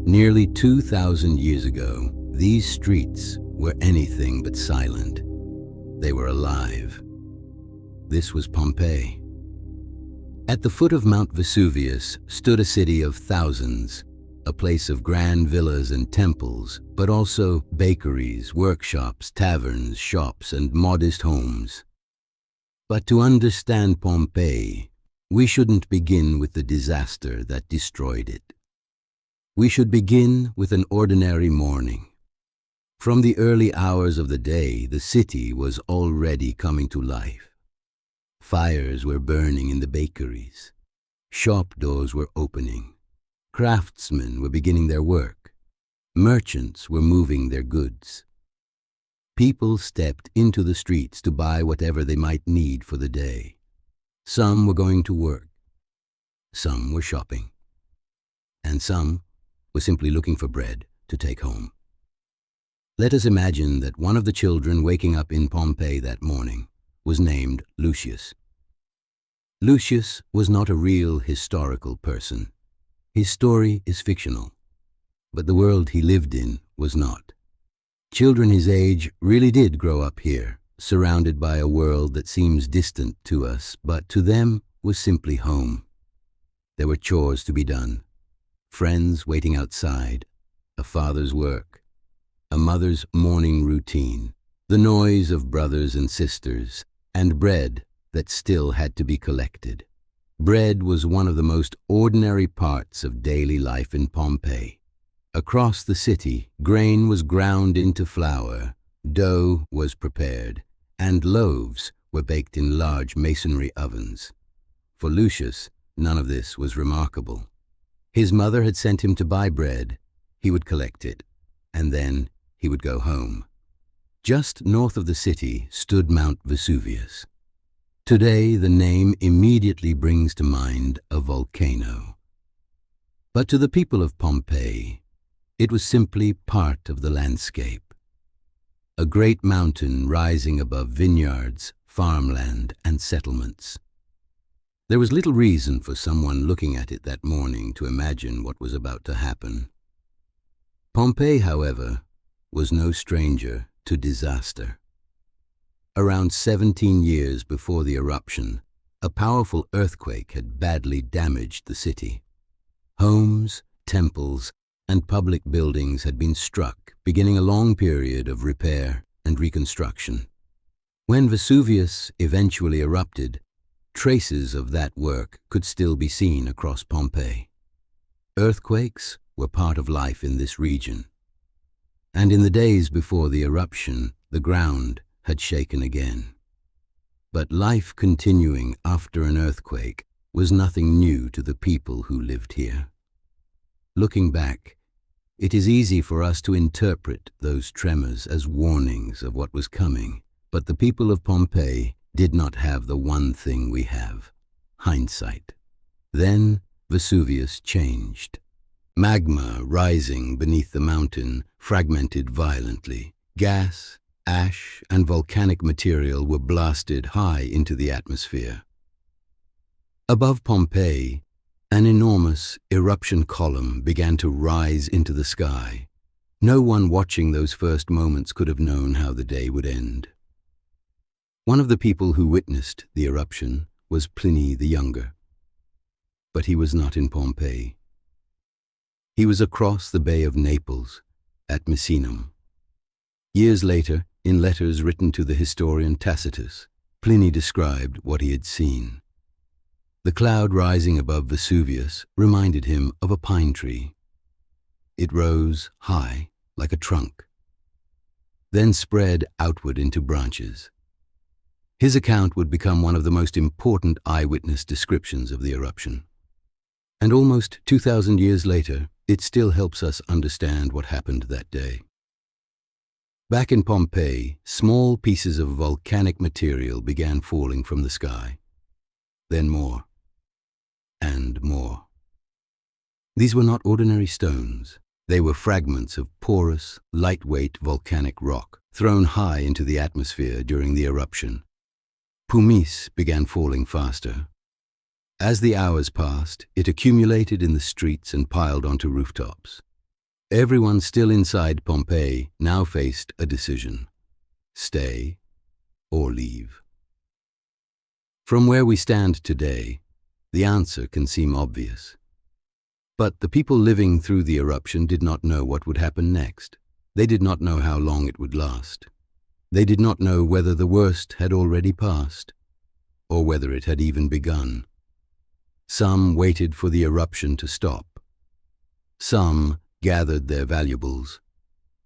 Nearly 2,000 years ago, these streets were anything but silent. They were alive. This was Pompeii. At the foot of Mount Vesuvius stood a city of thousands, a place of grand villas and temples, but also bakeries, workshops, taverns, shops, and modest homes. But to understand Pompeii, we shouldn't begin with the disaster that destroyed it. We should begin with an ordinary morning. From the early hours of the day, the city was already coming to life. Fires were burning in the bakeries. Shop doors were opening. Craftsmen were beginning their work. Merchants were moving their goods. People stepped into the streets to buy whatever they might need for the day. Some were going to work. Some were shopping. And some were simply looking for bread to take home. Let us imagine that one of the children waking up in Pompeii that morning was named Lucius. Lucius was not a real historical person. His story is fictional, but the world he lived in was not. Children his age really did grow up here, surrounded by a world that seems distant to us, but to them was simply home. There were chores to be done, friends waiting outside, a father's work, a mother's morning routine, the noise of brothers and sisters, and bread that still had to be collected. Bread was one of the most ordinary parts of daily life in Pompeii. Across the city, grain was ground into flour, dough was prepared, and loaves were baked in large masonry ovens. For Lucius, none of this was remarkable. His mother had sent him to buy bread, he would collect it, and then he would go home. Just north of the city stood Mount Vesuvius. Today, the name immediately brings to mind a volcano. But to the people of Pompeii, it was simply part of the landscape. A great mountain rising above vineyards, farmland, and settlements. There was little reason for someone looking at it that morning to imagine what was about to happen. Pompeii, however, was no stranger to disaster. Around 17 years before the eruption, a powerful earthquake had badly damaged the city. Homes, temples, and public buildings had been struck, beginning a long period of repair and reconstruction. When Vesuvius eventually erupted, traces of that work could still be seen across Pompeii. Earthquakes were part of life in this region. And in the days before the eruption, the ground had shaken again. But life continuing after an earthquake was nothing new to the people who lived here. Looking back, it is easy for us to interpret those tremors as warnings of what was coming, but the people of Pompeii did not have the one thing we have: hindsight. Then Vesuvius changed. Magma rising beneath the mountain fragmented violently. Gas, ash, and volcanic material were blasted high into the atmosphere. Above Pompeii, an enormous eruption column began to rise into the sky. No one watching those first moments could have known how the day would end. One of the people who witnessed the eruption was Pliny the Younger. But he was not in Pompeii. He was across the Bay of Naples, at Misenum. Years later, in letters written to the historian Tacitus, Pliny described what he had seen. The cloud rising above Vesuvius reminded him of a pine tree. It rose high, like a trunk, then spread outward into branches. His account would become one of the most important eyewitness descriptions of the eruption. And almost 2,000 years later, it still helps us understand what happened that day. Back in Pompeii, small pieces of volcanic material began falling from the sky. Then more, and more. These were not ordinary stones. They were fragments of porous, lightweight volcanic rock thrown high into the atmosphere during the eruption. Pumice began falling faster. As the hours passed, it accumulated in the streets and piled onto rooftops. Everyone still inside Pompeii now faced a decision: stay or leave. From where we stand today, the answer can seem obvious. But the people living through the eruption did not know what would happen next. They did not know how long it would last. They did not know whether the worst had already passed, or whether it had even begun. Some waited for the eruption to stop. Some gathered their valuables.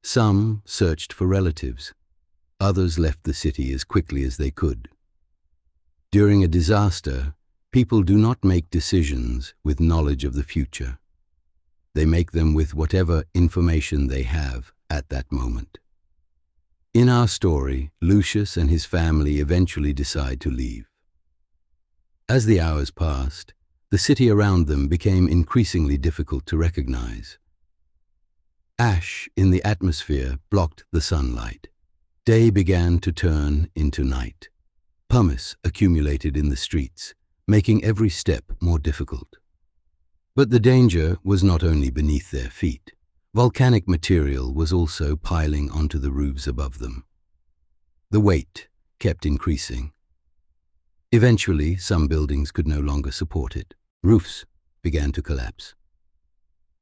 Some searched for relatives. Others left the city as quickly as they could. During a disaster, people do not make decisions with knowledge of the future. They make them with whatever information they have at that moment. In our story, Lucius and his family eventually decide to leave. As the hours passed, the city around them became increasingly difficult to recognize. Ash in the atmosphere blocked the sunlight. Day began to turn into night. Pumice accumulated in the streets, making every step more difficult. But the danger was not only beneath their feet. Volcanic material was also piling onto the roofs above them. The weight kept increasing. Eventually, some buildings could no longer support it. Roofs began to collapse.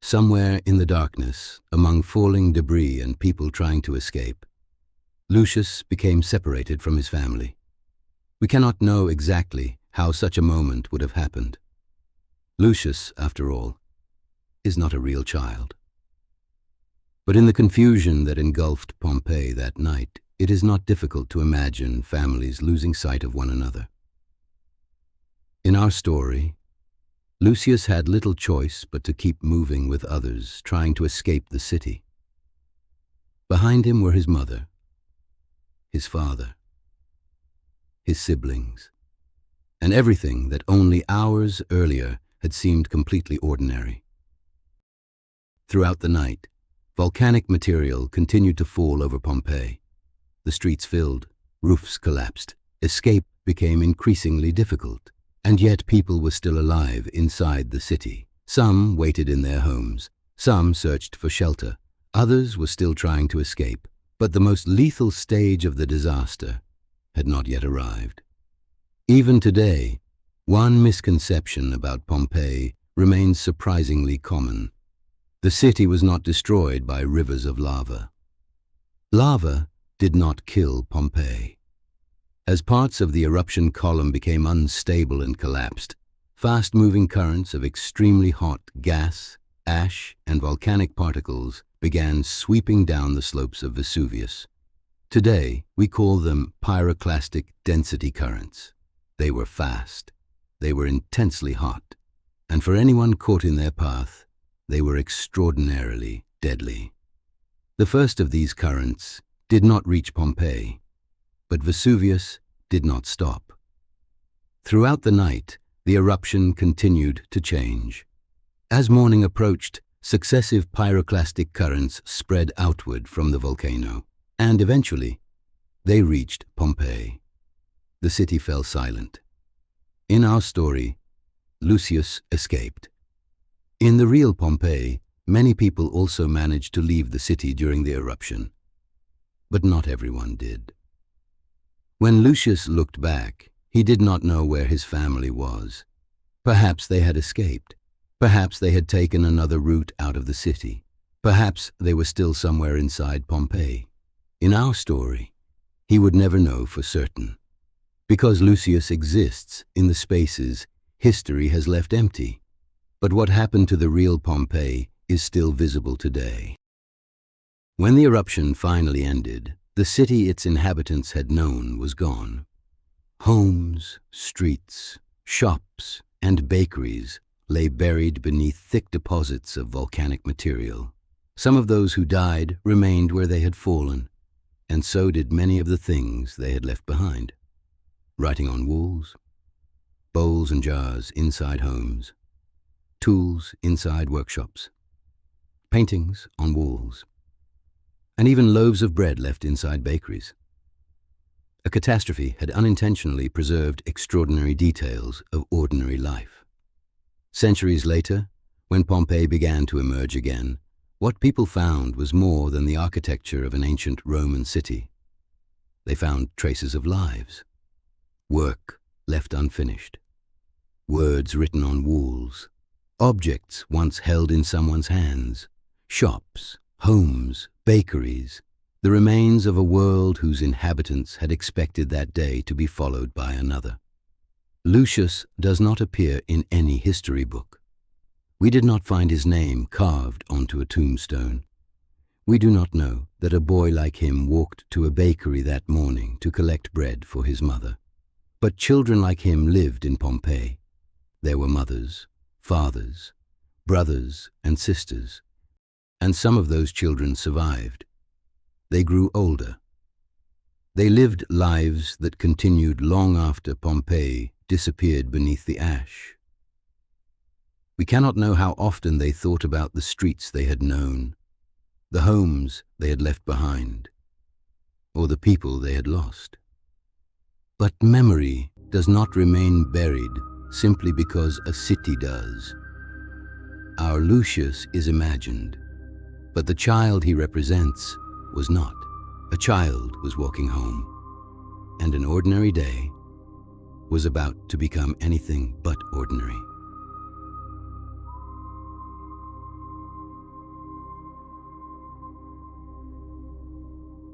Somewhere in the darkness, among falling debris and people trying to escape, Lucius became separated from his family. We cannot know exactly how such a moment would have happened. Lucius, after all, is not a real child. But in the confusion that engulfed Pompeii that night, it is not difficult to imagine families losing sight of one another. In our story, Lucius had little choice but to keep moving with others, trying to escape the city. Behind him were his mother, his father, his siblings, and everything that only hours earlier had seemed completely ordinary. Throughout the night, volcanic material continued to fall over Pompeii. The streets filled, roofs collapsed, escape became increasingly difficult, and yet people were still alive inside the city. Some waited in their homes, some searched for shelter, others were still trying to escape, but the most lethal stage of the disaster had not yet arrived. Even today, one misconception about Pompeii remains surprisingly common. The city was not destroyed by rivers of lava. Lava did not kill Pompeii. As parts of the eruption column became unstable and collapsed, fast-moving currents of extremely hot gas, ash, and volcanic particles began sweeping down the slopes of Vesuvius. Today, we call them pyroclastic density currents. They were fast, they were intensely hot, and for anyone caught in their path, they were extraordinarily deadly. The first of these currents did not reach Pompeii, but Vesuvius did not stop. Throughout the night, the eruption continued to change. As morning approached, successive pyroclastic currents spread outward from the volcano, and eventually, they reached Pompeii. The city fell silent. In our story, Lucius escaped. In the real Pompeii, many people also managed to leave the city during the eruption, but not everyone did. When Lucius looked back, he did not know where his family was. Perhaps they had escaped. Perhaps they had taken another route out of the city. Perhaps they were still somewhere inside Pompeii. In our story, he would never know for certain. Because Lucius exists in the spaces history has left empty. But what happened to the real Pompeii is still visible today. When the eruption finally ended, the city its inhabitants had known was gone. Homes, streets, shops, and bakeries lay buried beneath thick deposits of volcanic material. Some of those who died remained where they had fallen, and so did many of the things they had left behind. Writing on walls, bowls and jars inside homes, tools inside workshops, paintings on walls, and even loaves of bread left inside bakeries. A catastrophe had unintentionally preserved extraordinary details of ordinary life. Centuries later, when Pompeii began to emerge again, What people found was more than the architecture of an ancient Roman city. They found traces of lives, work left unfinished, words written on walls, objects once held in someone's hands, shops, homes, bakeries, the remains of a world whose inhabitants had expected that day to be followed by another. Lucius does not appear in any history book. We did not find his name carved onto a tombstone. We do not know that a boy like him walked to a bakery that morning to collect bread for his mother. But children like him lived in Pompeii. There were mothers, fathers, brothers and sisters, and some of those children survived. They grew older. They lived lives that continued long after Pompeii disappeared beneath the ash. We cannot know how often they thought about the streets they had known, the homes they had left behind, or the people they had lost. But memory does not remain buried simply because a city does. Our Lucius is imagined, but the child he represents was not. A child was walking home, and an ordinary day was about to become anything but ordinary.